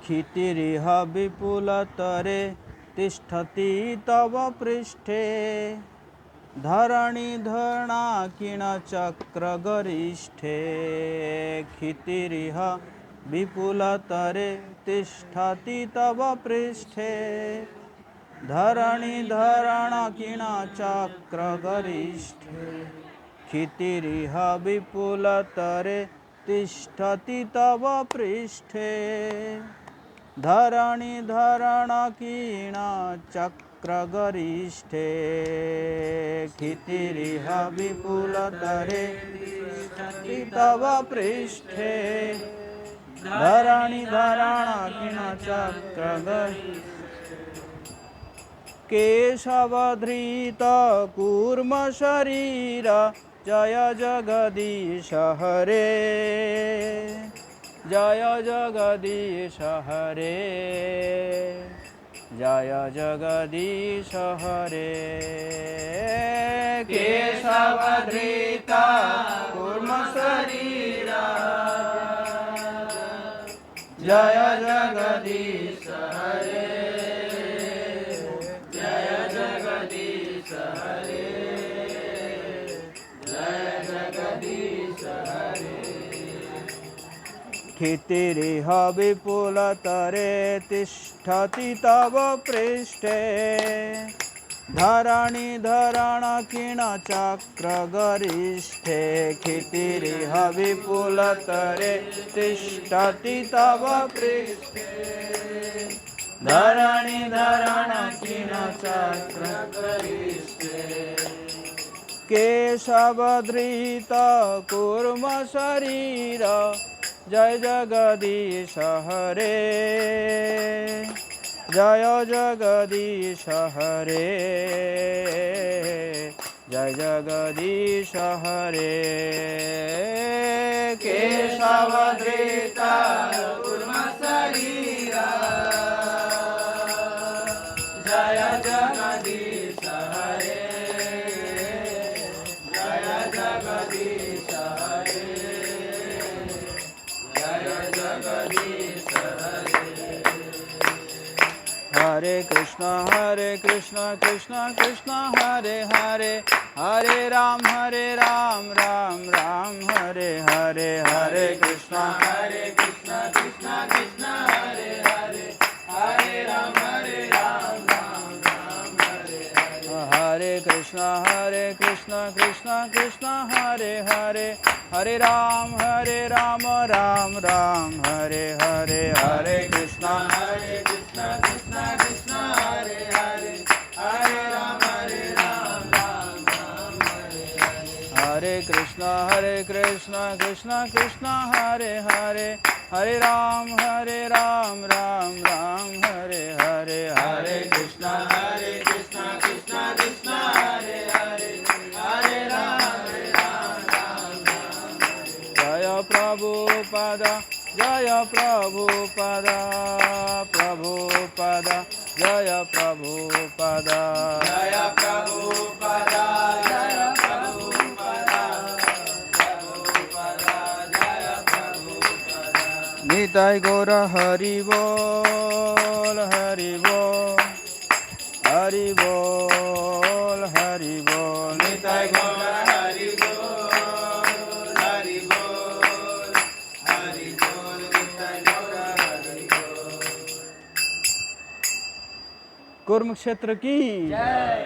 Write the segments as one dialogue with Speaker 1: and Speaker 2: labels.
Speaker 1: क्षितिरिह विपुलतरे तिष्ठति तव पृष्ठे धरणिधरणाकिणचक्रगरिष्ठे क्षितिरिह विपुलतरे तिष्ठति तव पृष्ठे धरणिधरणाकिणचक्रगरिष्ठे क्षितिरिह विपुलतरे तिष्ठति तव पृष्ठे धरणिधरणाकिणचक्रगरिष्ठे क्षितिरिह विपुलतरे तिष्ठति तव पृष्ठे धरणिधरणाकिणचक्रगरिष्ठे केशवधृत कूर्म शरीर जय जगदीश हरे जय जगदीश हरे जय जगदीश हरे केशवधृत कूर्म शरीर जय जगदीश हरे क्षितिरिह विपुलतरे तिष्ठति तव पृष्ठे धरणिधरणाकिणचक्रगरिष्ठे क्षितिरिह विपुलतरे तिष्ठति तव पृष्ठे धरणिधरणाकिणचक्रगरिष्ठे केशवधृत कूर्म शरीर जय जगदीश हरे जय जगदीश हरे जय जगदीश हरे केशवधृत कूर्म शरीर जय जगदीश हरे जय जगदीश हरे हरे कृष्णा कृष्ण कृष्ण हरे हरे हरे राम राम राम हरे हरे हरे कृष्णा कृष्ण कृष्ण हरे हरे हरे राम राम राम हरे हरे हरे कृष्णा कृष्ण कृष्ण हरे हरे हरे राम राम राम हरे हरे हरे कृष्णा कृष्ण कृष्ण हरे हरे हरे राम राम राम हरे हरे हरे कृष्णा कृष्ण कृष्ण हरे हरे हरे राम राम राम हरे हरे हरे कृष्णा कृष्ण कृष्ण हरे हरे हरे राम जय प्रभुपद जय प्रभुपद प्रभुपद जय प्रभुपद जय प्रभुपद जय प्रभुपद प्रभुपद जय प्रभुपद निताय गौर हरि बोल हरि बोल हरि बोल हरि बोल निताय गौर हरि बोल हरि बोल हरि बोल निताय गौर हरि बोल। कुरुक्षेत्र की जय।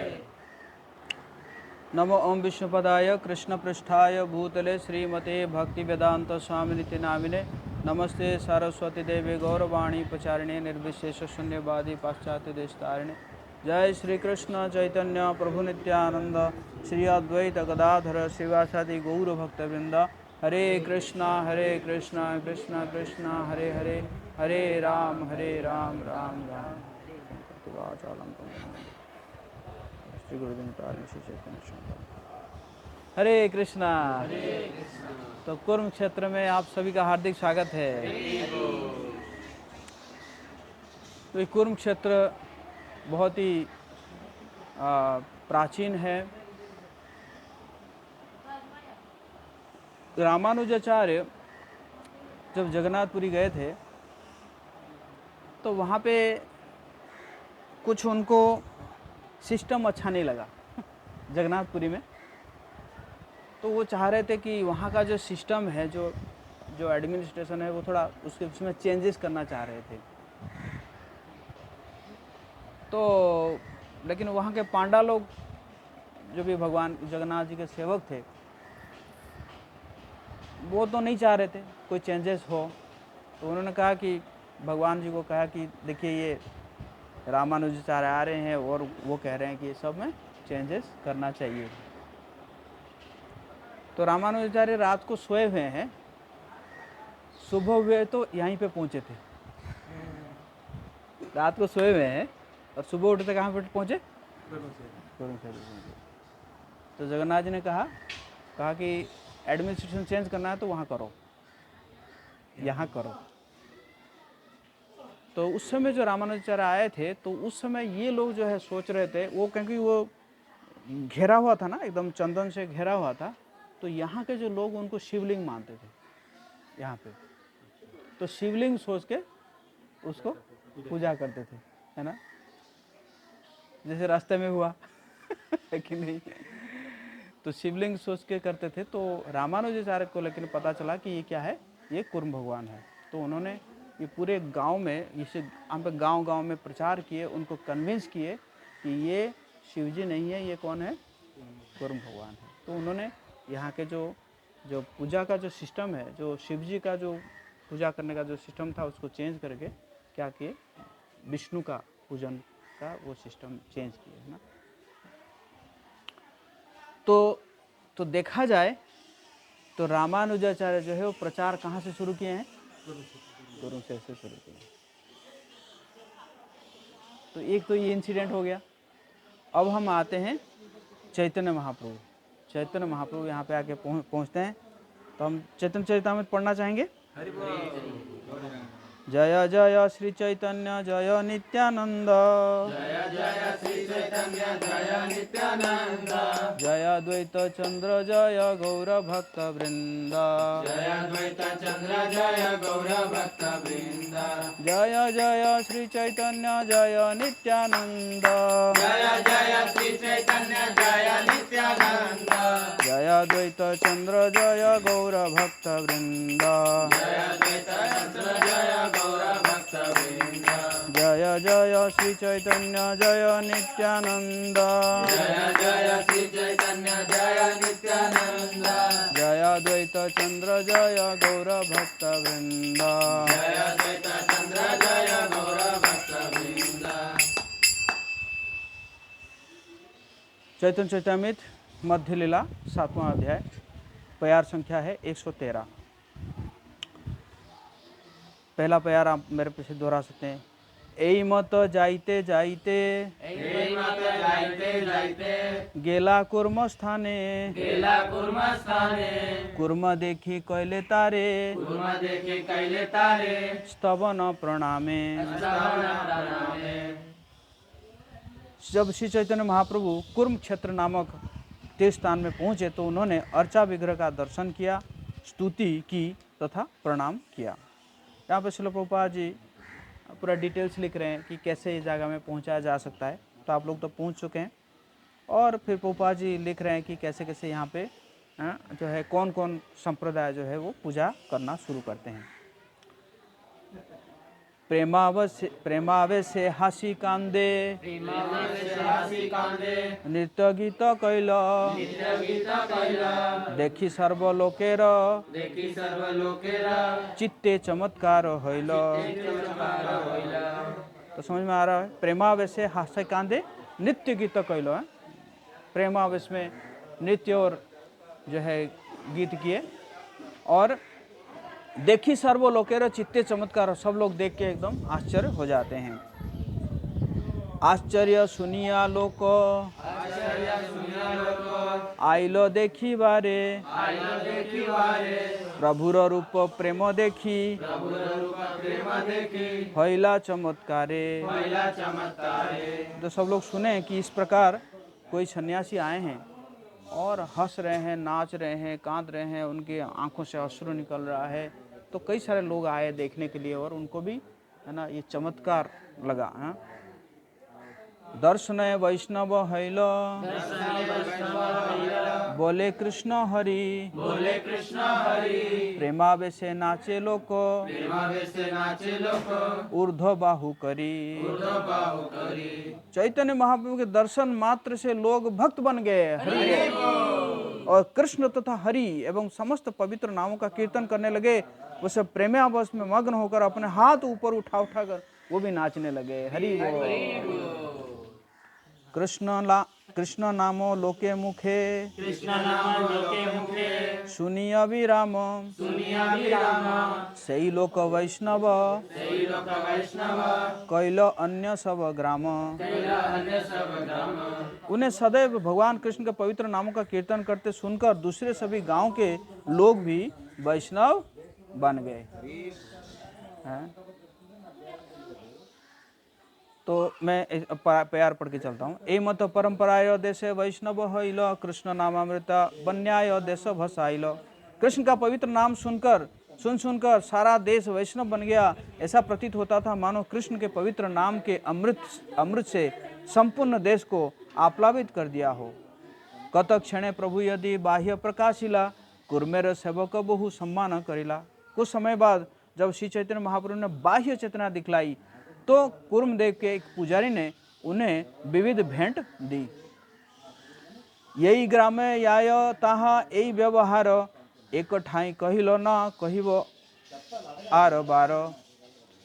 Speaker 1: नमो ओम विष्णुपदाय कृष्ण पृष्ठाय भूतले श्रीमते भक्ति वेदांत स्वामिनिति नामिने नमस्ते सरस्वती देवी गौरवाणी प्रचारिणे निर्विशेष शून्यवादी पाश्चात्य देशतारिणे जय श्री कृष्ण चैतन्य प्रभु नित्यानंद श्री अद्वैत गदाधर शिवासादि गौर भक्तवृंद हरे कृष्णा कृष्ण कृष्ण हरे हरे हरे राम राम राम श्री गुरुदेव श्री चैतन्य हरे कृष्णा। तो कुरुम क्षेत्र में आप सभी का हार्दिक स्वागत है। तो ये कुरुम क्षेत्र बहुत ही प्राचीन है। रामानुजाचार्य जब जगन्नाथपुरी गए थे तो वहाँ पे कुछ उनको सिस्टम अच्छा नहीं लगा जगन्नाथपुरी में। तो वो चाह रहे थे कि वहाँ का जो सिस्टम है, जो जो एडमिनिस्ट्रेशन है, वो थोड़ा उसमें चेंजेस करना चाह रहे थे। तो लेकिन वहाँ के पांडा लोग, जो भी भगवान जगन्नाथ जी के सेवक थे, वो तो नहीं चाह रहे थे कोई चेंजेस हो। तो उन्होंने कहा कि भगवान जी को कहा कि देखिए ये रामानुजाचार्य आ रहे हैं और वो कह रहे हैं कि ये सब में चेंजेस करना चाहिए। तो रामानुजाचार्य रात को सोए हुए हैं, सुबह हुए तो यहीं पे पहुंचे थे। रात को सोए हुए हैं और सुबह उठते कहाँ पे पहुंचे? तो जगन्नाथ जी ने कहा कि एडमिनिस्ट्रेशन चेंज करना है तो वहाँ करो, यहाँ करो। तो उस समय जो रामानुजाचार्य आए थे, तो उस समय ये लोग जो है सोच रहे थे, वो क्योंकि वो घेरा हुआ था ना, एकदम चंदन से घेरा हुआ था, तो यहाँ के जो लोग उनको शिवलिंग मानते थे यहाँ पे। तो शिवलिंग सोच के उसको पूजा करते थे, है ना, जैसे रास्ते में हुआ है कि नहीं। तो शिवलिंग सोच के करते थे। तो रामानुजाचार्य को लेकिन पता चला कि ये क्या है, ये कुर्म भगवान है। तो उन्होंने ये पूरे गांव में, इसे हम पे गांव में प्रचार किए, उनको कन्विंस किए कि ये शिवजी नहीं है, ये कौन है, कुर्म भगवान है। तो उन्होंने यहाँ के जो पूजा का जो सिस्टम है, जो शिवजी का जो पूजा करने का जो सिस्टम था, उसको चेंज करके क्या किए, विष्णु का पूजन का वो सिस्टम चेंज किए, है ना। तो देखा जाए तो रामानुजाचार्य जो है वो प्रचार कहाँ से शुरू किए हैं? गुरु से शुरू किए। तो एक तो ये इंसिडेंट हो गया। अब हम आते हैं चैतन्य महाप्रभु। चैतन्य महाप्रभु यहाँ पे आके पहुँचते हैं। तो हम चैतन्य चरितामृत पढ़ना चाहेंगे। जय जय श्री चैतन्य जय नित्यानंद,
Speaker 2: जय जय श्री चैतन्य जय नित्यानंद,
Speaker 1: जय अद्वैत चंद्र जय गौर भक्त वृंद,
Speaker 2: जय अद्वैत चंद्र जय गौर भक्त वृंद,
Speaker 1: जय जय श्री चैतन्य जय नित्यानंद,
Speaker 2: जय जय श्री चैतन्य जय नित्यानंद,
Speaker 1: जय अद्वैत चंद्र जय गौर भक्त वृंद,
Speaker 2: जय अद्वैत चंद्र जय गौर भक्त वृंद,
Speaker 1: जय जय श्री चैतन्य जय नित्यानंद,
Speaker 2: जय जय श्री चैतन्य जय नित्यानंद,
Speaker 1: जय अद्वैत चंद्र जय गौर भक्त वृंद,
Speaker 2: जय अद्वैत चंद्र जय गौर भक्त वृंद।
Speaker 1: चैतन्य चरितामृत मध्य लीला 7वां अध्याय, प्यार संख्या है 113। पहला प्यार आप मेरे पीछे दोहरा सकते हैं। এই মত যাইতে যাইতে,
Speaker 2: এই মত যাইতে যাইতে,
Speaker 1: গেলা কুর্ম স্থানে,
Speaker 2: गेला कुर्म स्थाने,
Speaker 1: কুর্ম দেখি কইলে তারে,
Speaker 2: कुर्म देखे कैले तारे,
Speaker 1: स्तवन प्रणामे।
Speaker 2: स्तवन प्रणामे।
Speaker 1: जब श्री चैतन्य महाप्रभु कुर्म क्षेत्र नामक तीर्थ स्थान में पहुंचे तो उन्होंने अर्चा विग्रह का दर्शन किया, स्तुति की तथा प्रणाम किया। यहाँ पर श्रील प्रभुपाद जी पूरा डिटेल्स लिख रहे हैं कि कैसे इस जगह में पहुंचा जा सकता है। तो आप लोग तो पहुंच चुके हैं। और फिर प्रभुपाद जी लिख रहे हैं कि कैसे कैसे यहाँ पे जो है कौन कौन संप्रदाय जो है वो पूजा करना शुरू करते हैं। प्रेमावेश से हासी कांदे, नृत्य गीत कैल, देखी सर्वलोकेर, चित्ते चमत्कार होइल। तो समझ में आ रहा है। प्रेमावेश से हास्य कांदे, नृत्य गीत कैल है। प्रेमावेश में नृत्य और जो है गीत किए, और देखी सर्वलोकेर, चित्ते चमत्कार, सब लोग देख के एकदम आश्चर्य हो जाते हैं। आश्चर्य सुनिया लोक, आइलो देखी बारे, प्रभुर रूप प्रेम देखी, हईला चमत्कारे। तो सब लोग सुने कि इस प्रकार कोई सन्यासी आए हैं और हंस रहे हैं, नाच रहे हैं, कांद रहे हैं, उनके आंखों से अश्रु निकल रहा है। तो कई सारे लोग आए देखने के लिए और उनको भी है ना, ये चमत्कार लगा। हाँ? दर्शन वैष्णव हैल बोले कृष्ण हरि,
Speaker 2: बोले कृष्ण हरि,
Speaker 1: प्रेमावेशे नाचे लोक,
Speaker 2: प्रेमावेशे नाचे लोक,
Speaker 1: ऊर्ध्व बाहु करी।
Speaker 2: ऊर्ध्व बाहु करी।
Speaker 1: चैतन्य महाप्रभु के दर्शन मात्र से लोग भक्त बन गए। हरि और कृष्ण तथा हरि एवं समस्त पवित्र नामों का कीर्तन करने लगे। वो सब प्रेमावेश में मग्न होकर अपने हाथ ऊपर उठा कर वो भी नाचने लगे। हरि कृष्ण नामो लोके मुखे,
Speaker 2: कृष्ण नाम लोके मुखे,
Speaker 1: सुनिय विराम,
Speaker 2: सुनिया विराम,
Speaker 1: सही लोक वैष्णव,
Speaker 2: सही लोक वैष्णव,
Speaker 1: कैल अन्य सब ग्राम।
Speaker 2: कैला अन्य सब ग्राम।
Speaker 1: उन्हें सदैव भगवान कृष्ण के पवित्र नामों का कीर्तन करते सुनकर दूसरे सभी गांव के लोग भी वैष्णव बन गए। हैं? तो मैं प्यार पढ़ के चलता हूँ। ए मत परंपराय देश वैष्णव हईल, कृष्ण नामामृत बन्याय देश भसाइल। कृष्ण का पवित्र नाम सुनकर सारा देश वैष्णव बन गया। ऐसा प्रतीत होता था मानो कृष्ण के पवित्र नाम के अमृत से संपूर्ण देश को आप्लावित कर दिया हो। कतक क्षणे प्रभु यदि बाह्य प्रकाशिला, कुर्मेर सेवक बहु सम्मान करिला। कुछ समय बाद जब श्री चैतन्य महाप्रभु ने बाह्य चेतना दिखलाई तो कुर्मदेव के एक पुजारी ने उन्हें विविध भेंट दी। यही ग्रामे याय ताहा यही व्यवहार, एक ठाई कहिलो ना कहिबो आर बार।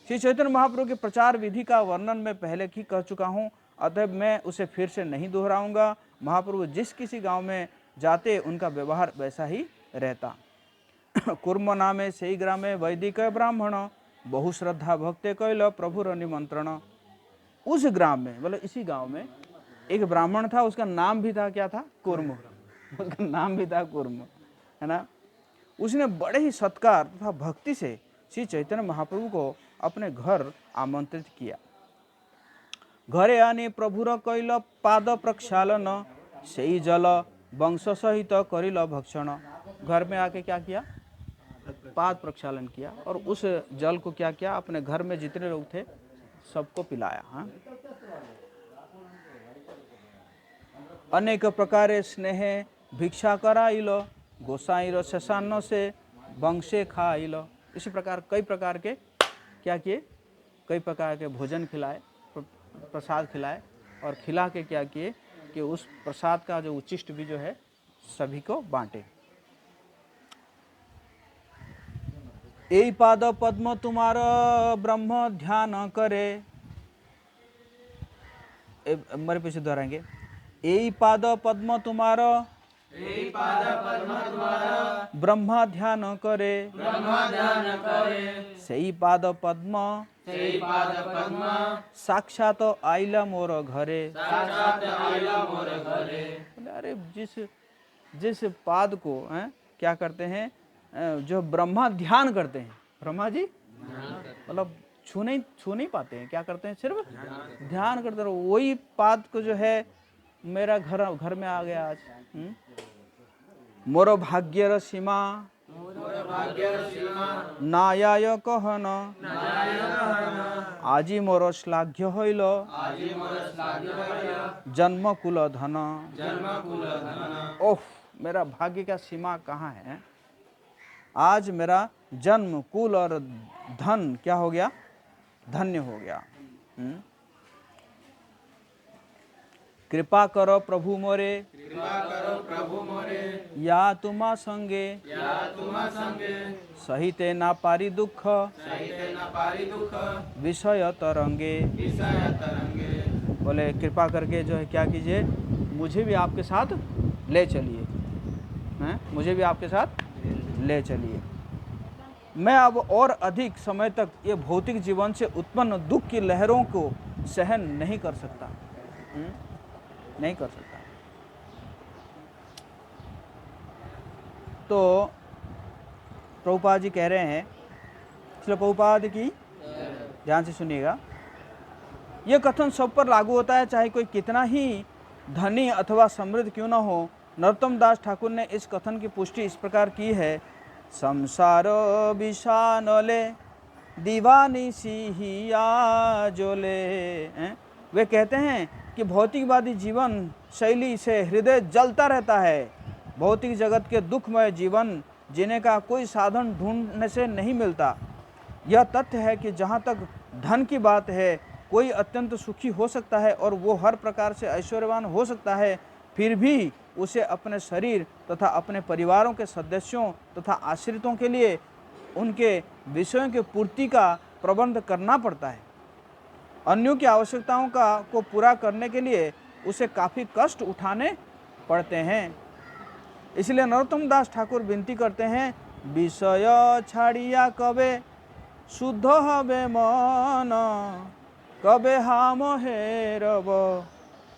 Speaker 1: श्री चैतन्य महाप्रभु के प्रचार विधि का वर्णन मैं पहले ही कर चुका हूँ, अतः मैं उसे फिर से नहीं दोहराऊंगा। महाप्रभु जिस किसी गांव में जाते उनका व्यवहार वैसा ही रहता। कुर्म नामे सही ग्रामे वैदिक ब्राह्मण, बहु श्रद्धा भक्ते कैल प्रभुर निमंत्रण। उस ग्राम में मतलब इसी गांव में एक ब्राह्मण था, उसका नाम भी था क्या था? कुर्म। उसका नाम भी था कुर्म, है ना। उसने बड़े ही सत्कार तथा भक्ति से श्री चैतन्य महाप्रभु को अपने घर आमंत्रित किया। घरे आने प्रभुर कैल पाद प्रक्षालन, सही जल वंश सहित करिल भक्षण। घर में आके क्या किया? पाद प्रक्षालन किया और उस जल को क्या किया? अपने घर में जितने लोग थे सबको पिलाया। हाँ? अनेक प्रकारे स्नेह भिक्षा कराइल, गोसाईर शशान्न से वंशे खाइल। इसी प्रकार कई प्रकार के क्या किए? कई प्रकार के भोजन खिलाए, प्रसाद खिलाए और खिला के क्या किए कि उस प्रसाद का जो उच्चिष्ट भी जो है सभी को बांटे। यही पाद पद्म तुम्हारा ब्रह्म ध्यान करे, मेरे पीछे दोहराएंगे। यही पाद पद्म तुम्हारा,
Speaker 2: यही पाद पद्म तुम्हारा,
Speaker 1: ब्रह्म ध्यान करे,
Speaker 2: ब्रह्म ध्यान करे,
Speaker 1: सही पाद पद्म,
Speaker 2: सही पाद पद्म,
Speaker 1: साक्षात आइला मोर घरे।
Speaker 2: साक्षात आइला मोर घरे।
Speaker 1: अरे जिस पाद को क्या करते हैं, जो ब्रह्मा ध्यान करते हैं, ब्रह्मा जी मतलब छू नहीं पाते हैं, क्या करते हैं? सिर्फ ध्यान करते रहो। वही पाद को जो है मेरा घर में आ गया आज। मोर भाग्यर सीमा, नायाय कहन, आजी मोर श्लाघ्य हईल, जन्म कुल धन। ओह, मेरा भाग्य का सीमा कहाँ है? आज मेरा जन्म कुल और धन क्या हो गया? धन्य हो गया। कृपा करो प्रभु मोरे,
Speaker 2: कृपा करो प्रभु मोरे,
Speaker 1: या तुमा संगे,
Speaker 2: या तुमा संगे,
Speaker 1: सहिते ना पारी दुख,
Speaker 2: सहिते न पारी दुख,
Speaker 1: विषय तरंगे।
Speaker 2: विषय तरंगे।
Speaker 1: बोले कृपा करके जो है क्या कीजिए, मुझे भी आपके साथ ले चलिए, मुझे भी आपके साथ ले चलिए। मैं अब और अधिक समय तक ये भौतिक जीवन से उत्पन्न दुख की लहरों को सहन नहीं कर सकता, नहीं कर सकता। तो प्रभुपाद जी कह रहे हैं, श्रील प्रभुपाद की ध्यान से सुनिएगा, यह कथन सब पर लागू होता है, चाहे कोई कितना ही धनी अथवा समृद्ध क्यों न हो। नरोत्तम दास ठाकुर ने इस कथन की पुष्टि इस प्रकार की है। संसार विषानले दीवानी सी ही आजोले। वे कहते हैं कि भौतिकवादी जीवन शैली से हृदय जलता रहता है। भौतिक जगत के दुखमय जीवन जीने का कोई साधन ढूंढने से नहीं मिलता। यह तथ्य है कि जहाँ तक धन की बात है, कोई अत्यंत सुखी हो सकता है और वो हर प्रकार से ऐश्वर्यवान हो सकता है, फिर भी उसे अपने शरीर तथा अपने परिवारों के सदस्यों तथा आश्रितों के लिए उनके विषयों की पूर्ति का प्रबंध करना पड़ता है। अन्यों की आवश्यकताओं को पूरा करने के लिए उसे काफ़ी कष्ट उठाने पड़ते हैं। इसलिए नरोत्तम दास ठाकुर विनती करते हैं, विषय छाड़िया कबे शुद्ध हबे मन, कबे हाम हेरब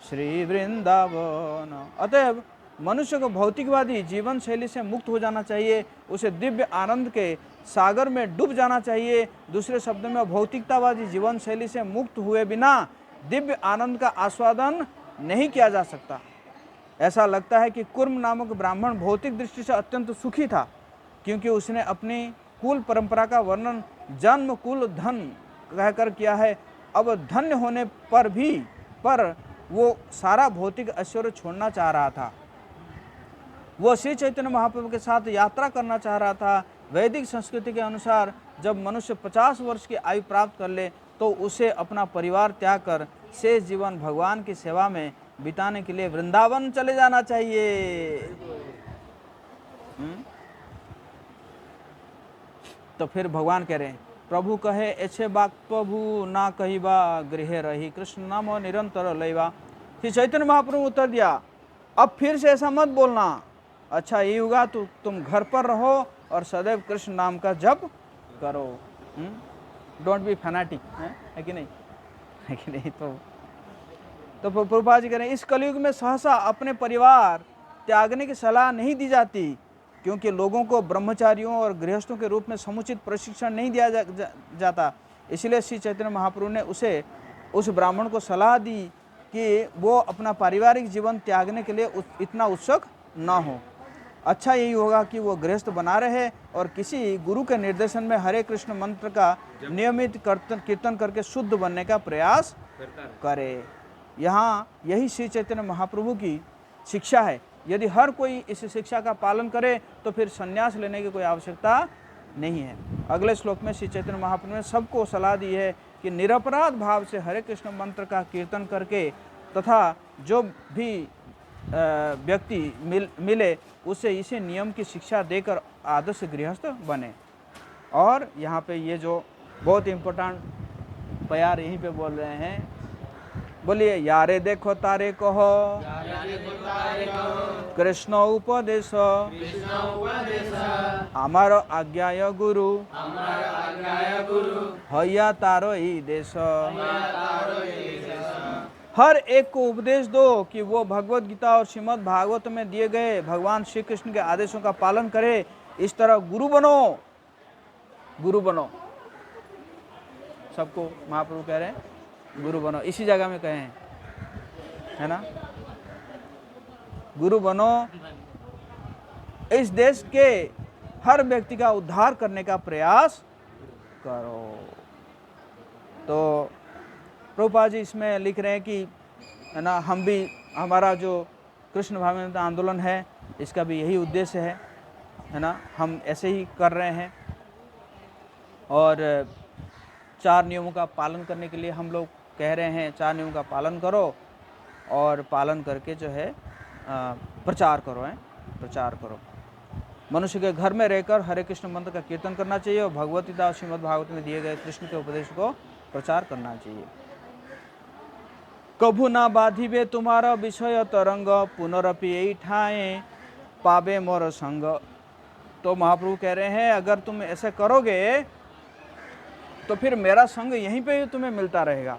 Speaker 1: श्री वृंदावन। अतएव मनुष्य को भौतिकवादी जीवन शैली से मुक्त हो जाना चाहिए, उसे दिव्य आनंद के सागर में डूब जाना चाहिए। दूसरे शब्दों में, भौतिकतावादी जीवन शैली से मुक्त हुए बिना दिव्य आनंद का आस्वादन नहीं किया जा सकता। ऐसा लगता है कि कुर्म नामक ब्राह्मण भौतिक दृष्टि से अत्यंत सुखी था, क्योंकि उसने अपनी कुल परंपरा का वर्णन जन्म कुल धन कहकर किया है। अब धन्य होने पर वो सारा भौतिक ऐश्वर्य छोड़ना चाह रहा था। वो श्री चैतन्य महाप्रभु के साथ यात्रा करना चाह रहा था। वैदिक संस्कृति के अनुसार जब मनुष्य 50 वर्ष की आयु प्राप्त कर ले तो उसे अपना परिवार त्याग कर शेष जीवन भगवान की सेवा में बिताने के लिए वृंदावन चले जाना चाहिए। तो फिर भगवान कह रहे हैं, प्रभु कहे ऐसे बात प्रभु ना कहिबा, गृह रही कृष्ण नाम निरंतर लैवा। श्री चैतन्य महाप्रभु उत्तर दिया, अब फिर से ऐसा मत बोलना। अच्छा यही होगा तो तुम घर पर रहो और सदैव कृष्ण नाम का जप करो। डोंट बी फैनाटिक, है कि नहीं, है कि नहीं। तो प्रभुपाद जी कह रहे हैं, इस कलयुग में सहसा अपने परिवार त्यागने की सलाह नहीं दी जाती, क्योंकि लोगों को ब्रह्मचारियों और गृहस्थों के रूप में समुचित प्रशिक्षण नहीं दिया जाता। इसलिए श्री चैतन्य महाप्रभु ने उस ब्राह्मण को सलाह दी कि वो अपना पारिवारिक जीवन त्यागने के लिए इतना उत्सुक न हो। अच्छा यही होगा कि वो गृहस्थ बना रहे और किसी गुरु के निर्देशन में हरे कृष्ण मंत्र का नियमित कीर्तन करके शुद्ध बनने का प्रयास करे। यहाँ यही श्री चैतन्य महाप्रभु की शिक्षा है। यदि हर कोई इस शिक्षा का पालन करे तो फिर संन्यास लेने की कोई आवश्यकता नहीं है। अगले श्लोक में श्री चैतन्य महाप्रभु ने सबको सलाह दी है कि निरपराध भाव से हरे कृष्ण मंत्र का कीर्तन करके तथा जो भी व्यक्ति मिले उसे इसे नियम की शिक्षा देकर आदर्श गृहस्थ बने। और यहाँ पे ये जो बहुत इम्पोर्टेंट प्यार यहीं पे बोल रहे हैं, बोलिए, यारे देखो तारे कहो कृष्ण उपदेश आमार आज्ञाय गुरु हैया तारो ही देश। हर एक को उपदेश दो कि वो भगवत गीता और श्रीमद् भागवत में दिए गए भगवान श्री कृष्ण के आदेशों का पालन करे। इस तरह गुरु बनो, गुरु बनो। सबको महाप्रभु कह रहे हैं गुरु बनो, इसी जगह में कहे हैं, है ना। गुरु बनो, इस देश के हर व्यक्ति का उद्धार करने का प्रयास करो। तो प्रभुपाद जी इसमें लिख रहे हैं कि है ना, हम भी, हमारा जो कृष्ण भावनामृत आंदोलन है इसका भी यही उद्देश्य है ना। हम ऐसे ही कर रहे हैं और 4 नियमों का पालन करने के लिए हम लोग कह रहे हैं, 4 नियमों का पालन करो और पालन करके जो है प्रचार करो, प्रचार करो। मनुष्य के घर में रहकर हरे कृष्ण मंत्र का कीर्तन करना चाहिए और भगवत गीता और श्रीमद् भागवत में दिए गए कृष्ण के उपदेश को प्रचार करना चाहिए। कभू ना बाधिबे तुम्हारा विषय तरंग, पुनरपि यही ठाए पावे मोर संग। तो महाप्रभु कह रहे हैं, अगर तुम ऐसे करोगे तो फिर मेरा संग यहीं पे तुम्हें मिलता रहेगा।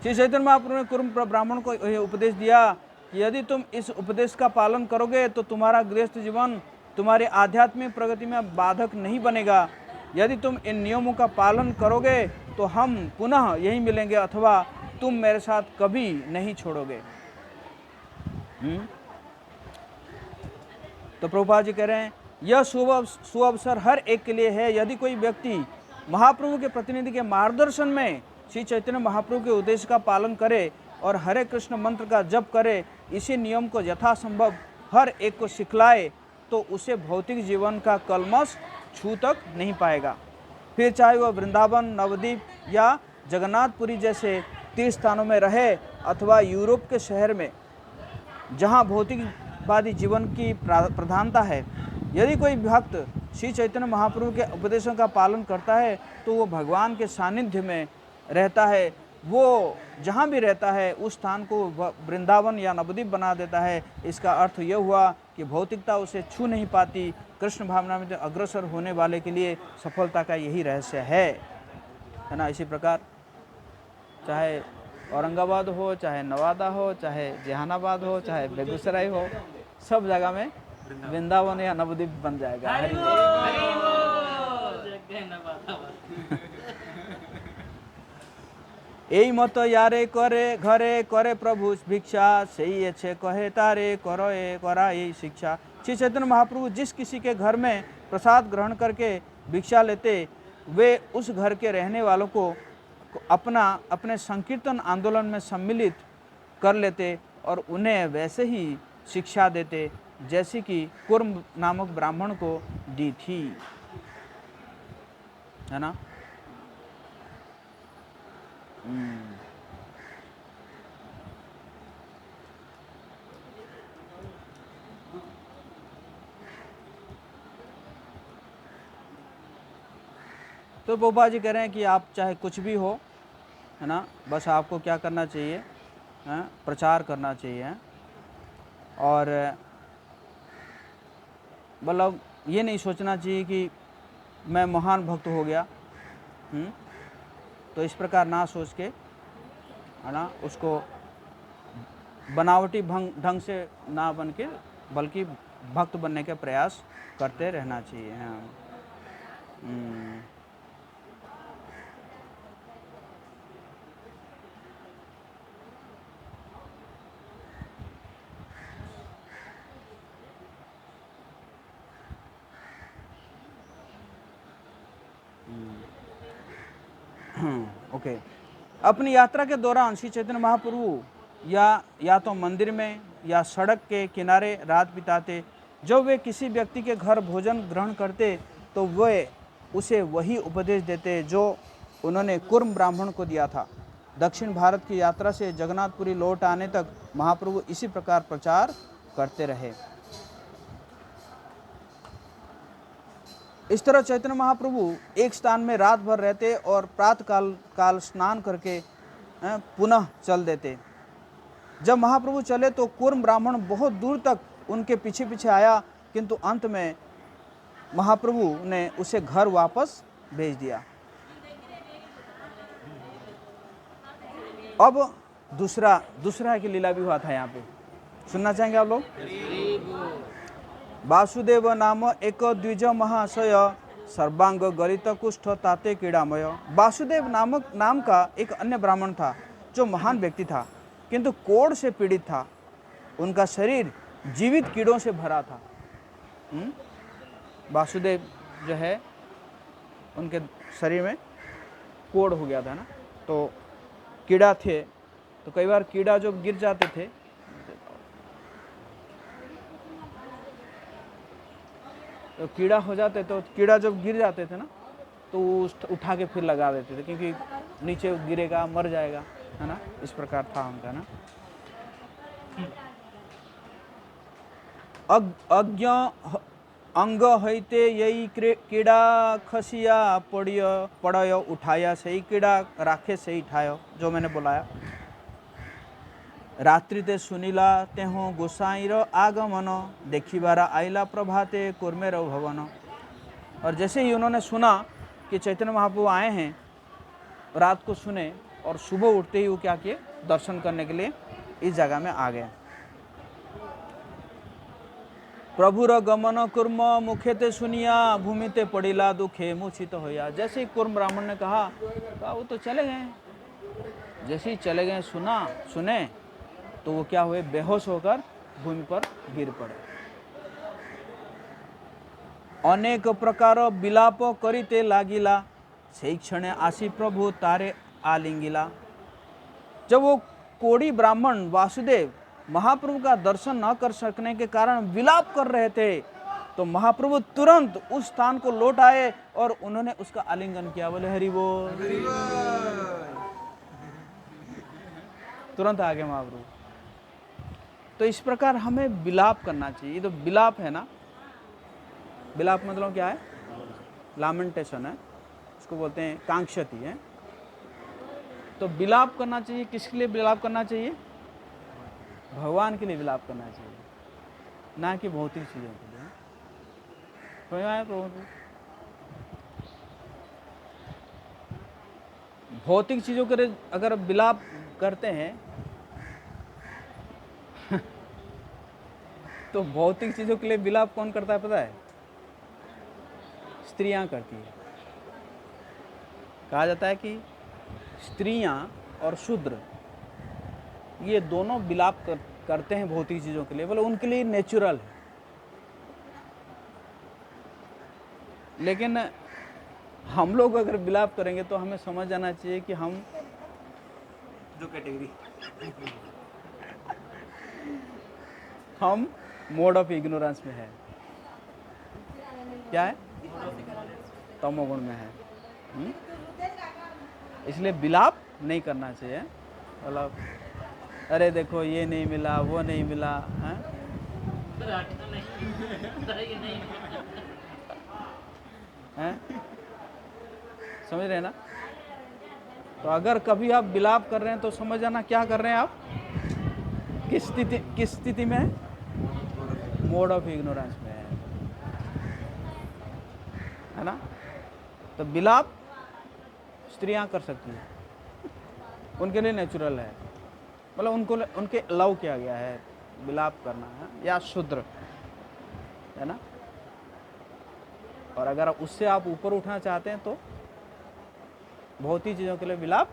Speaker 1: श्री चैतन्य महाप्रभु ने कुर्म ब्राह्मण को यह उपदेश दिया कि यदि तुम इस उपदेश का पालन करोगे तो तुम्हारा गृहस्थ जीवन तुम्हारी आध्यात्मिक प्रगति में बाधक नहीं बनेगा। यदि तुम इन नियमों का पालन करोगे तो हम पुनः यहीं मिलेंगे अथवा तुम मेरे साथ कभी नहीं छोड़ोगे। तो प्रभुपाद जी कह रहे हैं, यह शुभ अवसर हर एक के लिए है। यदि कोई व्यक्ति महाप्रभु के प्रतिनिधि के मार्गदर्शन में श्री चैतन्य महाप्रभु के उद्देश्य का पालन करे और हरे कृष्ण मंत्र का जप करे, इसी नियम को यथासंभव हर एक को सिखलाए, तो उसे भौतिक जीवन का कलमश छू तक नहीं पाएगा। फिर चाहे वह वृंदावन, नवद्वीप या जगन्नाथपुरी जैसे तीर्थ स्थानों में रहे अथवा यूरोप के शहर में जहाँ भौतिकवादी जीवन की प्रधानता है। यदि कोई भक्त श्री चैतन्य महाप्रभु के उपदेशों का पालन करता है तो वो भगवान के सानिध्य में रहता है। वो जहाँ भी रहता है उस स्थान को वृंदावन या नवद्वीप बना देता है। इसका अर्थ यह हुआ कि भौतिकता उसे छू नहीं पाती। कृष्ण भावना में अग्रसर होने वाले के लिए सफलता का यही रहस्य है ना। इसी प्रकार चाहे औरंगाबाद हो, चाहे नवादा हो, चाहे जहानाबाद हो, चाहे बेगूसराय हो, सब जगह में वृंदावन या नवद्वीप बन जाएगा। हरि এই মতো यारे करे घरे करे प्रभु भिक्षा, सही अच्छे कहे तारे करो ए करा यही शिक्षा। श्री चैतन्य महाप्रभु जिस किसी के घर में प्रसाद ग्रहण करके भिक्षा लेते, वे उस घर के रहने वालों को अपने संकीर्तन आंदोलन में सम्मिलित कर लेते और उन्हें वैसे ही शिक्षा देते जैसी कि कुर्म नामक ब्राह्मण को दी थी, है ना। तो बोबा जी कह रहे हैं कि आप चाहे कुछ भी हो, है ना, बस आपको क्या करना चाहिए, प्रचार करना चाहिए। और मतलब ये नहीं सोचना चाहिए कि मैं महान भक्त हो गया। तो इस प्रकार ना सोच के, है ना, उसको बनावटी ढंग से ना बन के बल्कि भक्त बनने का प्रयास करते रहना चाहिए। हाँ। ओके। अपनी यात्रा के दौरान श्री चैतन्य महाप्रभु या तो मंदिर में या सड़क के किनारे रात बिताते। जब वे किसी व्यक्ति के घर भोजन ग्रहण करते तो वे उसे वही उपदेश देते जो उन्होंने कुर्म ब्राह्मण को दिया था। दक्षिण भारत की यात्रा से जगन्नाथपुरी लौट आने तक महाप्रभु इसी प्रकार प्रचार करते रहे। इस तरह चैतन्य महाप्रभु एक स्थान में रात भर रहते और प्रातः काल स्नान करके पुनः चल देते। जब महाप्रभु चले तो कुर्म ब्राह्मण बहुत दूर तक उनके पीछे पीछे आया, किंतु अंत में महाप्रभु ने उसे घर वापस भेज दिया। अब दूसरा की लीला भी हुआ था यहाँ पे, सुनना चाहेंगे आप लोग। वासुदेव नाम एक द्विज महाशय, सर्वांग गलित कुष्ठ ताते कीड़ामय। वासुदेव नाम का एक अन्य ब्राह्मण था जो महान व्यक्ति था, किंतु कोढ़ से पीड़ित था। उनका शरीर जीवित कीड़ों से भरा था। वासुदेव जो है उनके शरीर में कोढ़ हो गया था ना, तो कीड़ा थे। तो कई बार कीड़ा जो गिर जाते थे, तो कीड़ा हो जाते, तो कीड़ा जब गिर जाते थे ना तो उठा के फिर लगा देते थे, क्योंकि नीचे गिरेगा मर जाएगा, है ना। इस प्रकार था उनका ना। अज्ञ अंग हईते यही कीड़ा खसिया पड़य उठाया, सही कीड़ा राखे सही ठायो, जो मैंने बुलाया। रात्रि ते सुनिला तेहो गोसाईर आगमन, देखिबारा आइला प्रभाते कुर्मेर भवन। और जैसे ही उन्होंने सुना कि चैतन्य महाप्रभु आए हैं, रात को सुने और सुबह उठते ही वो क्या किए, दर्शन करने के लिए इस जगह में आ गए। प्रभुर गमन कुर्म मुखेते सुनिया, भूमिते पड़िला दुखे मूर्छित होया। जैसे ही कुर्म ब्राह्मण ने कहा वो तो चले गए। जैसे ही चले गए, सुने तो वो क्या हुए, बेहोश होकर भूमि पर गिर पड़े। अनेक प्रकार विलाप करिते लागिला, सही क्षण आशी प्रभु तारे आलिंगिला। जब वो कोढ़ी ब्राह्मण वासुदेव महाप्रभु का दर्शन न कर सकने के कारण विलाप कर रहे थे, तो महाप्रभु तुरंत उस स्थान को लौट आए और उन्होंने उसका आलिंगन किया। बोले हरि बोल। तुरंत आ गए महाप्रभु। तो इस प्रकार हमें विलाप करना चाहिए। तो विलाप है ना, विलाप मतलब क्या है? लामेंटेशन है, उसको बोलते हैं कांक्षति है। तो विलाप करना चाहिए। किसके लिए विलाप करना चाहिए? भगवान के लिए विलाप करना चाहिए, ना कि भौतिक चीजों के लिए। समझ में आया प्रभु? भौतिक चीजों के लिए अगर विलाप करते हैं तो भौतिक चीजों के लिए विलाप कौन करता है पता है? स्त्रियां करती है। कहा जाता है कि स्त्रियां और शूद्र ये दोनों विलाप करते हैं भौतिक चीजों के लिए। बोले उनके लिए नेचुरल है। लेकिन हम लोग अगर विलाप करेंगे तो हमें समझ जाना चाहिए कि हम
Speaker 2: दो कैटेगरी,
Speaker 1: हम मोड ऑफ इग्नोरेंस में है। क्या है? तमोगुण में है। इसलिए विलाप नहीं करना चाहिए। मतलब अरे देखो ये नहीं मिला, वो नहीं मिला है? समझ रहे हैं ना? तो अगर कभी आप विलाप कर रहे हैं तो समझ जाना क्या कर रहे हैं आप? किस स्थिति में है? मोड ऑफ इग्नोरेंस में है ना? तो विलाप स्त्रियां कर सकती है, उनके लिए नेचुरल है। मतलब उनको उनके अलाउ किया गया है विलाप करना है, या शूद्र है ना। और अगर उससे आप ऊपर उठना चाहते हैं तो भौतिक चीजों के लिए विलाप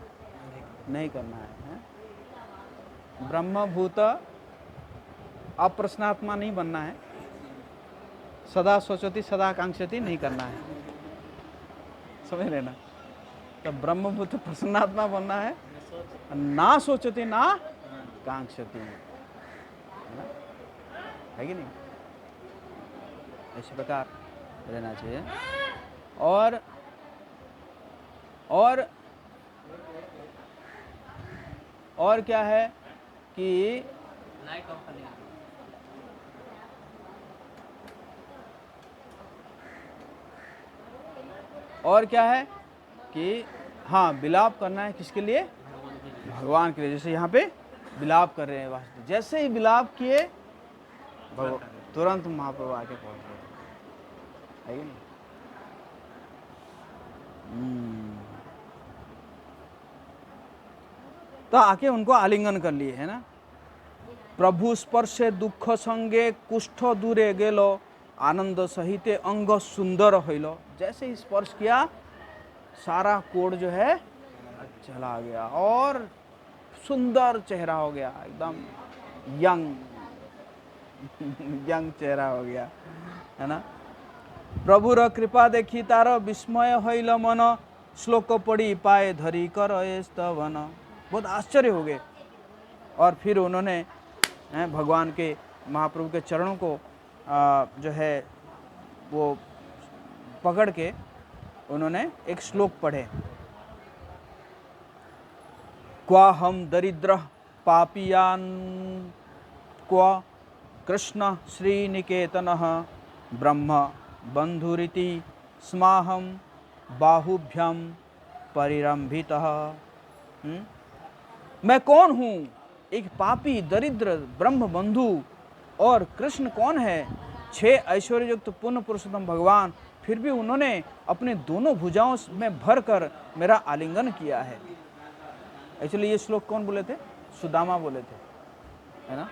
Speaker 1: नहीं करना है। ब्रह्मभूत अप्रश्नात्मा नहीं बनना है। सदा सोचती सदा कांक्षती नहीं करना है। समझ लेना। तो ब्रह्मभूत प्रसन्नात्मा बनना है, ना सोचती ना कांक्षती, है कि नहीं? इस प्रकार रहना चाहिए। और क्या है कि और क्या है कि हाँ, विलाप करना है किसके लिए? भगवान के लिए। जैसे यहाँ पे विलाप कर रहे हैं वास्तव, जैसे ही विलाप किए तुरंत महाप्रभु आके पहुंच गए, है कि नहीं? तो आके उनको आलिंगन कर लिए, है ना। प्रभु स्पर्शे दुख संगे कुष्ठ दूरे गेलो, आनंद सहिते अंग सुंदर होइलो। जैसे ही स्पर्श किया सारा कोढ़ जो है चला गया और सुंदर चेहरा हो गया, एकदम यंग चेहरा हो गया, है ना। प्रभुर कृपा देखी तार विस्मय होइल मन, श्लोक पढ़ी पाए धरी कर स्तवन। बहुत आश्चर्य हो गए। और फिर उन्होंने भगवान के महाप्रभु के चरणों को जो है वो पकड़ के उन्होंने एक श्लोक पढ़े। क्वा हम दरिद्र पापियान क्वा कृष्ण श्रीनिकेतन ब्रह्म बंधुरिति स्माहम बाहुभ्यम परिरंभितः। मैं कौन हूँ? एक पापी दरिद्र ब्रह्म बंधु। और कृष्ण कौन है? 6 ऐश्वर्य युक्त पूर्ण पुरुषोत्तम भगवान। फिर भी उन्होंने अपने दोनों भुजाओं में भरकर मेरा आलिंगन किया है। एक्चुअली ये श्लोक कौन बोले थे? सुदामा बोले थे, है ना।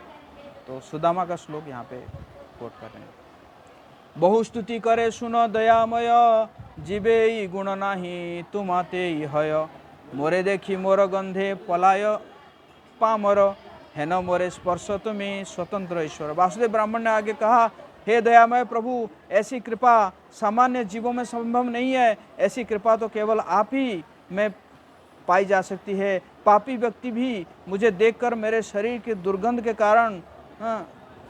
Speaker 1: तो सुदामा का श्लोक यहाँ पे कोट कर रहे हैं। बहुस्तुति करे सुनो दयामय, जीवे गुण नाही तुमाते हय। मोरे देखी मोर गंधे पलाय पामर, हेन मोरे स्पर्श तुम्हें स्वतंत्र ईश्वर। वासुदेव ब्राह्मण ने आगे कहा हे दयामय प्रभु, ऐसी कृपा सामान्य जीवों में संभव नहीं है। ऐसी कृपा तो केवल आप ही में पाई जा सकती है। पापी व्यक्ति भी मुझे देखकर मेरे शरीर की दुर्गंध के कारण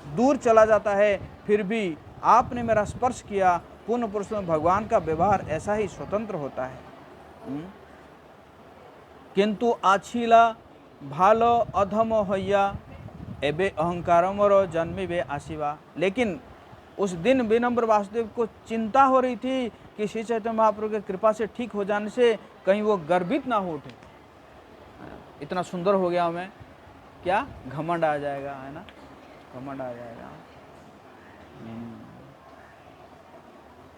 Speaker 1: दूर चला जाता है, फिर भी आपने मेरा स्पर्श किया। पूर्ण पुरुष में भगवान का व्यवहार ऐसा ही स्वतंत्र होता है। किंतु आछिला भालो अधम होइया एबे अहंकार मोर जन्मिबे आशिवा। लेकिन उस दिन विनम्र वासुदेव को चिंता हो रही थी कि श्री चैतन्य महाप्रभु की कृपा से ठीक हो जाने से कहीं वो गर्वित ना हो उठे। इतना सुंदर हो गया मैं, क्या घमंड आ जाएगा, है ना, घमंड आ जाएगा।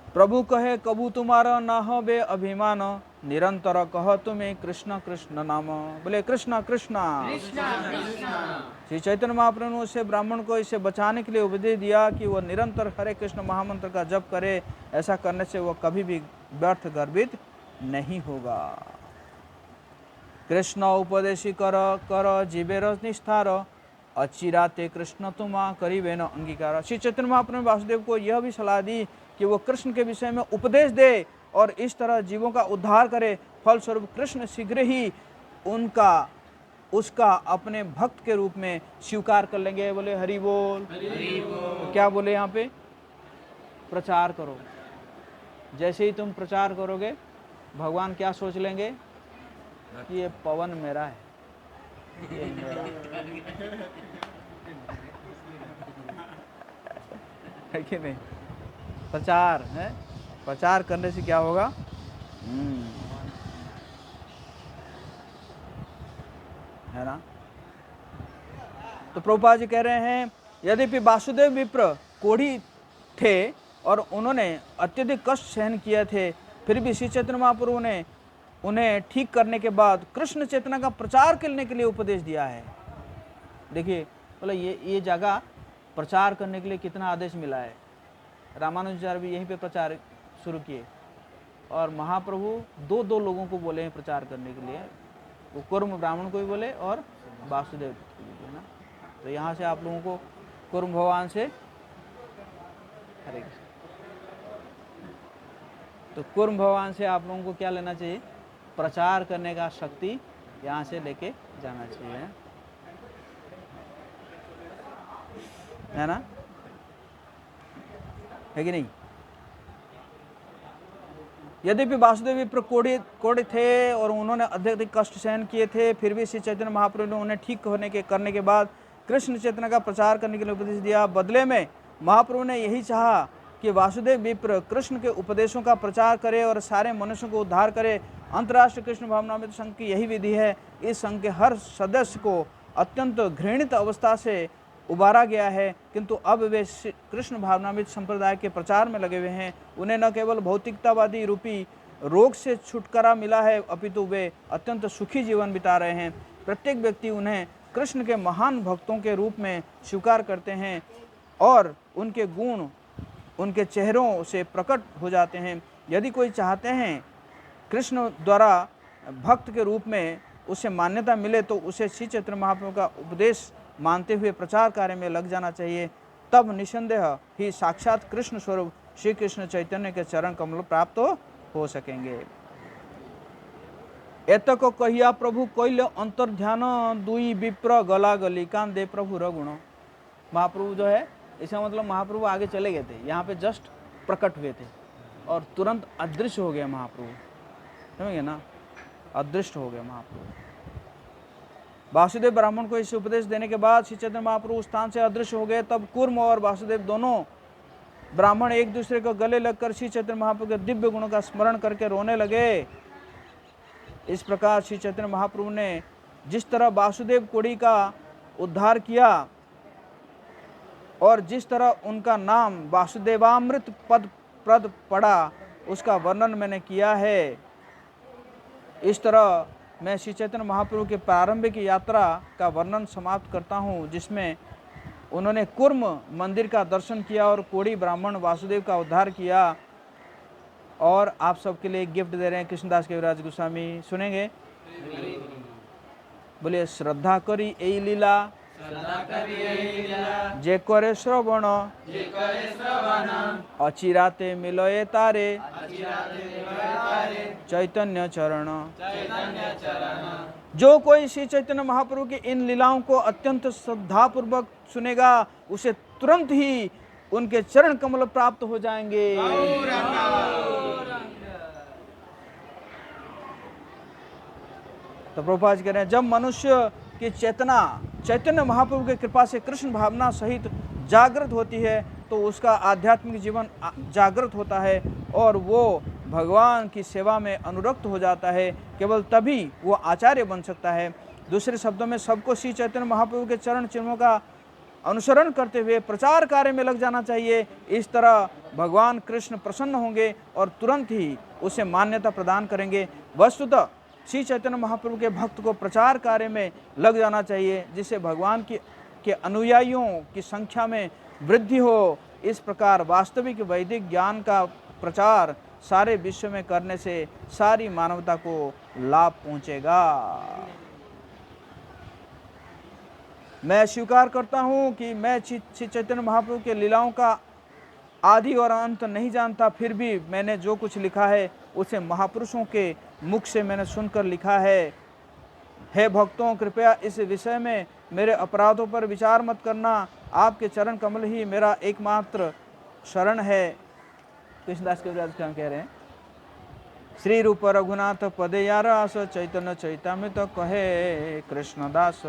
Speaker 1: प्रभु कहे कबू तुम्हारा न हो बे अभिमान, निरंतर कह तुम्हें कृष्ण कृष्ण नाम। बोले कृष्ण कृष्ण। श्री चैतन्य महाप्रभु ने उसे ब्राह्मण को इसे बचाने के लिए उपदेश दिया कि वह निरंतर हरे कृष्ण महामंत्र का जप करे। ऐसा करने से वह कभी भी व्यर्थ गर्वित नहीं होगा। कृष्ण उपदेशी कर कर जीवेर निस्तार, अचिराते कृष्ण तुमा करीबे न अंगीकार। श्री चैतन्य महाप्रभु ने वासुदेव को यह भी सलाह दी कि वो कृष्ण के विषय में उपदेश दे और इस तरह जीवों का उद्धार करे। फलस्वरूप कृष्ण शीघ्र ही उसका अपने भक्त के रूप में स्वीकार कर लेंगे। बोले हरि बोल। तो क्या बोले यहाँ पे, प्रचार करो। जैसे ही तुम प्रचार करोगे भगवान क्या सोच लेंगे कि ये पवन मेरा है, ये मेरा है कि नहीं। प्रचार है, प्रचार करने से क्या होगा, है ना। तो प्रभुपाद जी कह रहे हैं यद्यपि वासुदेव विप्र कोढ़ी थे और उन्होंने अत्यधिक कष्ट सहन किए थे, फिर भी श्री चैतन्य महाप्रभु ने उन्हें ठीक करने के बाद कृष्ण चेतना का प्रचार करने के लिए उपदेश दिया है। देखिए बोले ये जगह प्रचार करने के लिए कितना आदेश मिला है। रामानुजाचार्य भी यहीं पे प्रचार शुरू किए और महाप्रभु दो लोगों को बोले हैं प्रचार करने के लिए, वो कुर्म ब्राह्मण को भी बोले और वासुदेव को भी बोले ना। तो यहाँ से आप लोगों को कुर्म भगवान से हरे कृष्ण, तो कुर्म भगवान से आप लोगों को क्या लेना चाहिए, प्रचार करने का शक्ति यहाँ से लेके जाना चाहिए, है ना, है कि नहीं। यद्यपि वासुदेव विप्र कोढ़े थे और उन्होंने अधिक कष्ट सहन किए थे, फिर भी श्री चैतन्य महाप्रभु ने उन्हें ठीक करने के बाद कृष्ण चेतना का प्रचार करने के लिए उपदेश दिया। बदले में महाप्रभु ने यही चाहा कि वासुदेव विप्र कृष्ण के उपदेशों का प्रचार करे और सारे मनुष्यों को उद्धार करे। अंतर्राष्ट्रीय कृष्ण भावनामृत संघ की यही विधि है। इस संघ के हर सदस्य को अत्यंत घृणित अवस्था से उबारा गया है, किंतु अब वे कृष्ण भावनामृत संप्रदाय के प्रचार में लगे हुए हैं। उन्हें न केवल भौतिकतावादी रूपी रोग से छुटकारा मिला है, अपितु वे अत्यंत सुखी जीवन बिता रहे हैं। प्रत्येक व्यक्ति उन्हें कृष्ण के महान भक्तों के रूप में स्वीकार करते हैं और उनके गुण उनके चेहरों से प्रकट हो जाते हैं। यदि कोई चाहते हैं कृष्ण द्वारा भक्त के रूप में उसे मान्यता मिले तो उसे श्री चैतन्य महाप्रभु का उपदेश मानते हुए प्रचार कार्य में लग जाना चाहिए। तब निसंदेह ही साक्षात कृष्ण स्वरूप श्री कृष्ण चैतन्य के चरण कमल प्राप्त हो सकेंगे। एतक कहिया प्रभु कैल अंतर ध्यान, दुई विप्र गला गली कांदे प्रभु रगुण। महाप्रभु जो है, इसका मतलब महाप्रभु आगे चले गए थे, यहाँ पे जस्ट प्रकट हुए थे और तुरंत अदृश्य हो गया महाप्रभु, समझे ना, अदृश्य हो गया महाप्रभु। वासुदेव ब्राह्मण को इसे उपदेश देने के बाद श्री चैतन्य महाप्रभु स्थान से अदृश्य हो गए। तब कूर्म और वासुदेव दोनों ब्राह्मण एक दूसरे को गले लगकर श्री चैतन्य महाप्रभु के दिव्य गुणों का स्मरण करके रोने लगे। इस प्रकार श्री चैतन्य महाप्रभु ने जिस तरह वासुदेव कोड़ी का उद्धार किया और जिस तरह उनका नाम वासुदेवामृत पद प्रद पड़ा, उसका वर्णन मैंने किया है। इस तरह मैं श्री चैतन्य महाप्रभु के प्रारंभिक यात्रा का वर्णन समाप्त करता हूँ, जिसमें उन्होंने कुर्म मंदिर का दर्शन किया और कोड़ी ब्राह्मण वासुदेव का उद्धार किया। और आप सबके लिए गिफ्ट दे रहे हैं कृष्णदास कविराज गोस्वामी, सुनेंगे। बोलिए श्रद्धा करी ए लीला,
Speaker 2: સદા કરીએ લીલા
Speaker 1: જે કરે શ્રવણ
Speaker 2: જે કરે શ્રવણ
Speaker 1: અચિરાતે મિલયે તારે
Speaker 2: અચિરાતે નિવય તારે
Speaker 1: चैतन्य चरण।
Speaker 2: ચૈતન્ય ચરણ
Speaker 1: जो कोई श्री चैतन्य महाप्रभु की इन लीलाओं को अत्यंत श्रद्धापूर्वक सुनेगा उसे तुरंत ही उनके चरण कमल प्राप्त हो जाएंगे। तो प्रभुपाद कह रहे हैं, जब मनुष्य की चेतना चैतन्य महाप्रभु की कृपा से कृष्ण भावना सहित जागृत होती है तो उसका आध्यात्मिक जीवन जागृत होता है और वो भगवान की सेवा में अनुरक्त हो जाता है। केवल तभी वो आचार्य बन सकता है। दूसरे शब्दों में सबको श्री चैतन्य महाप्रभु के चरण चिन्हों का अनुसरण करते हुए प्रचार कार्य में लग जाना चाहिए। इस तरह भगवान कृष्ण प्रसन्न होंगे और तुरंत ही उसे मान्यता प्रदान करेंगे। वस्तुतः श्री चैतन्य महाप्रभु के भक्त को प्रचार कार्य में लग जाना चाहिए जिससे भगवान के अनुयायियों की संख्या में वृद्धि हो। इस प्रकार वास्तविक वैदिक ज्ञान का प्रचार सारे विश्व में करने से सारी मानवता को लाभ पहुंचेगा। मैं स्वीकार करता हूं कि मैं श्री चैतन्य महाप्रभु के लीलाओं का आदि और अंत नहीं जानता, फिर भी मैंने जो कुछ लिखा है उसे महापुरुषों के मुख से मैंने सुनकर लिखा है। हे भक्तों, कृपया इस विषय में मेरे अपराधों पर विचार मत करना। आपके चरण कमल ही मेरा एकमात्र शरण है। कृष्णदास के क्या कह रहे हैं? श्री रूप रघुनाथ पदयारास चैतन्य चैतामृत कहे कृष्णदास।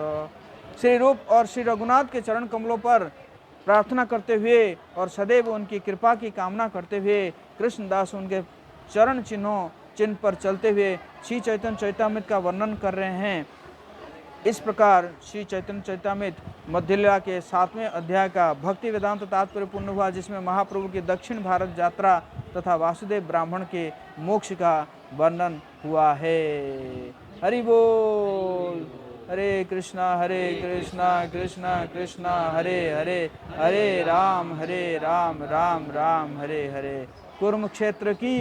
Speaker 1: श्री रूप और श्री रघुनाथ के चरण कमलों पर प्रार्थना करते हुए और सदैव उनकी कृपा की कामना करते हुए कृष्णदास उनके चरण चिन्ह पर चलते हुए श्री चैतन्य चैतामृत का वर्णन कर रहे हैं। इस प्रकार श्री चैतन्य चैतामृत मध्य लीला के 7वें अध्याय का भक्ति वेदांत तात्पर्य पूर्ण हुआ, जिसमें महाप्रभु की दक्षिण भारत यात्रा तथा वासुदेव ब्राह्मण के मोक्ष का वर्णन हुआ है। हरि बोल। हरे कृष्णा कृष्णा कृष्णा हरे हरे, हरे राम राम राम हरे हरे। कुरुक्षेत्र की